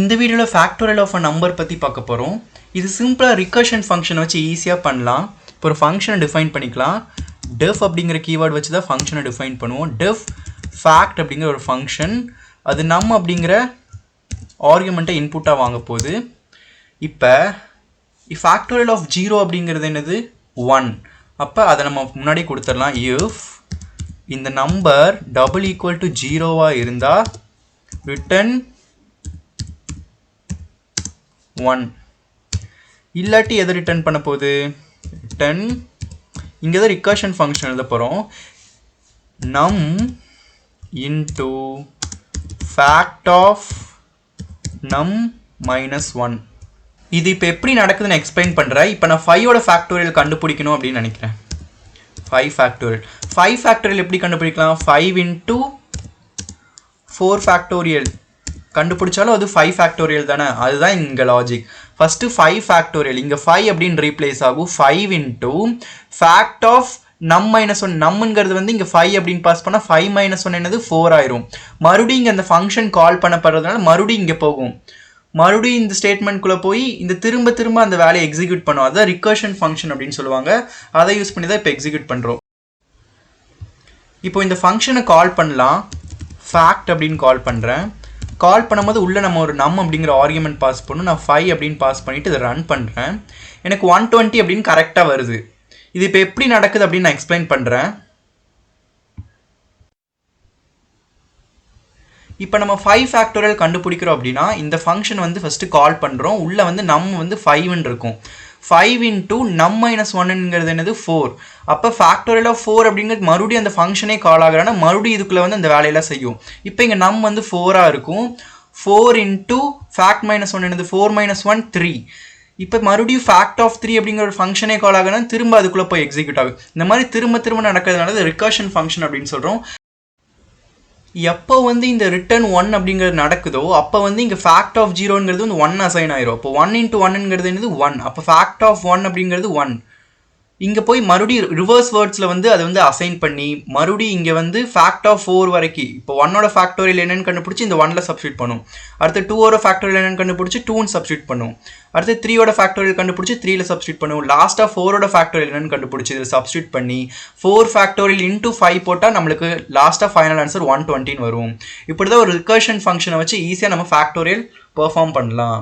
இந்த வீடியோவில் factorial of a number பற்றி பார்க்க போகிறோம். இது சிம்பிளாக ரிகர்ஷன் ஃபங்க்ஷனை வச்சு ஈஸியாக பண்ணலாம். இப்போ ஒரு ஃபங்க்ஷனை டிஃபைன் பண்ணிக்கலாம். டெஃப் அப்படிங்கிற கீவேர்டு வச்சு தான் ஃபங்க்ஷனை டிஃபைன் பண்ணுவோம். டெஃப் ஃபேக்ட் அப்படிங்கிற ஒரு ஃபங்க்ஷன், அது நம் அப்படிங்கிற ஆர்குமெண்ட்டை இன்புட்டாக வாங்க போகுது. இப்போ ஃபேக்டோரியல் ஆஃப் 0 அப்படிங்கிறது என்னது? 1. அப்போ அதை நம்ம முன்னாடி கொடுத்துடலாம். இஃப் இந்த நம்பர் டபுள் ஈக்குவல் டு 0 இருந்தால் ரிட்டன் 1. இல்லாட்டி எதை ரிட்டர்ன் பண்ண போகுது? ரிட்டன் இங்கே தான் ரிகர்ஷன் ஃபங்க்ஷன் எழுத போகிறோம். நம் இன்டு ஃபேக்ட் ஆஃப் நம் -1. இது இப்போ எப்படி நடக்குதுன்னு எக்ஸ்பிளைன் பண்ணுறேன். இப்போ நான் 5ஓட ஃபேக்டோரியல் கண்டுபிடிக்கணும் அப்படின்னு நினைக்கிறேன். 5 ஃபேக்டோரியல். 5 ஃபேக்டோரியல் எப்படி கண்டுபிடிக்கலாம்? 5 இன்ட்டு 4 ஃபேக்டோரியல் கண்டுபிடிச்சாலும் அது 5 ஃபேக்டோரியல் தானே. அதுதான் இங்கே லாஜிக். ஃபஸ்ட்டு 5 ஃபேக்டோரியல், இங்கே 5 அப்படின்னு ரீப்ளேஸ் ஆகும். 5 இன்ட்டு ஃபேக்ட் ஆஃப் நம் -1. நம்முங்கிறது வந்து இங்கே 5 அப்படின்னு பாஸ் பண்ணால் 5 - 1 என்னது 4 ஆயிரும். மறுபடியும் இங்கே அந்த ஃபங்க்ஷன் கால் பண்ணப்படுறதுனால மறுபடியும் இங்கே போகும். மறுபடியும் இந்த ஸ்டேட்மெண்ட்குள்ளே போய் இந்த திரும்ப திரும்ப அந்த வேலையை எக்ஸிக்யூட் பண்ணும். அதுதான் ரிகர்ஷன் ஃபங்க்ஷன் அப்படின்னு சொல்லுவாங்க. அதை யூஸ் பண்ணி தான் இப்போ எக்ஸிக்யூட் பண்ணுறோம். இப்போ இந்த ஃபங்க்ஷனை கால் பண்ணலாம். ஃபேக்ட் அப்படின்னு கால் பண்ணுறேன். கால் பண்ணும்போது உள்ளே நம்ம ஒரு நம் அப்படிங்கிற ஆர்குமெண்ட் பாஸ் பண்ணணும். நான் 5 அப்படின்னு பாஸ் பண்ணிவிட்டு இதை ரன் பண்ணுறேன். எனக்கு 120 அப்படின்னு கரெக்டாக வருது. இது இப்போ எப்படி நடக்குது அப்படின்னு நான் எக்ஸ்பிளைன் பண்ணுறேன். இப்போ நம்ம 5 ஃபேக்டோரியல் கண்டுபிடிக்கிறோம் அப்படின்னா இந்த ஃபங்க்ஷன் வந்து ஃபஸ்ட்டு கால் பண்ணுறோம். உள்ளே வந்து நம் வந்து 5ன்னு இருக்கும். 5 இன்ட்டு நம் -1ங்கிறது என்னது 4. அப்போ ஃபேக்டோரியல் ஆஃப் 4 அப்படிங்கிறது மறுபடியும் அந்த ஃபங்க்ஷனே கால் ஆகிறானா மறுபடியும் இதுக்குள்ளே வந்து அந்த வேலையெல்லாம் செய்யும். இப்போ இங்கே நம் வந்து 4 இருக்கும். 4 இன்ட்டு ஃபேக்ட் -1 என்னது 4 - 1 3. இப்போ மறுபடியும் ஃபேக்ட் ஆஃப் 3 அப்படிங்கிற ஒரு ஃபங்க்ஷனே கால் ஆகுனா திரும்ப அதுக்குள்ளே போய் எக்ஸிக்யூட் ஆகும். இந்த மாதிரி திரும்ப திரும்ப நடக்கிறதுனால ரிகர்ஷன் ஃபங்க்ஷன் அப்படின்னு சொல்கிறோம். எப்போ வந்து இந்த ரிட்டர்ன் 1 அப்படிங்கிறது நடக்குதோ அப்போ வந்து இங்கே ஃபேக்ட் ஆஃப் 0ங்கிறது வந்து 1 அசைன் ஆயிரும். அப்போ 1 இன்ட்டு 1ங்கிறது என்னது 1. அப்போ ஃபேக்ட் ஆஃப் 1 அப்படிங்கிறது 1. இங்கே போய் மறுபடியும் ரிவர்ஸ் வேர்ட்ஸில் வந்து அதை வந்து அசைன் பண்ணி மறுபடியும் இங்கே வந்து ஃபேக்ட் ஆஃப் 4 வரைக்கும் இப்போ 1ஓட ஃபேக்டோரியல் என்னென்னு கண்டுபிடிச்சி இந்த 1ல் சப்ஸ்டியூட் பண்ணும். அடுத்து 2ஓட ஃபேக்டோரியல் என்னென்னு கண்டுபிடிச்சி 2ன்னு சப்ஸ்டியூட் பண்ணும். அடுத்து 3ஓட ஃபேக்டோரியல் கண்டுபிடிச்சி 3ல் சப்ஸ்டியூட் பண்ணும். லாஸ்ட்டாக 4ஓட ஃபேக்டோரியல் என்னென்னு கண்டுபிடிச்சி இதில் சப்ஸ்டியூட் பண்ணி 4 ஃபேக்டோரியல் இன்ட்டு 5 போட்டால் நம்மளுக்கு லாஸ்ட்டாக ஃபைனல் ஆன்சர் 120 வரும். இப்படி தான் ஒரு ரிகர்ஷன் ஃபங்க்ஷனை வச்சு ஈஸியாக நம்ம ஃபேக்டோரியல் பெர்ஃபார்ம் பண்ணலாம்.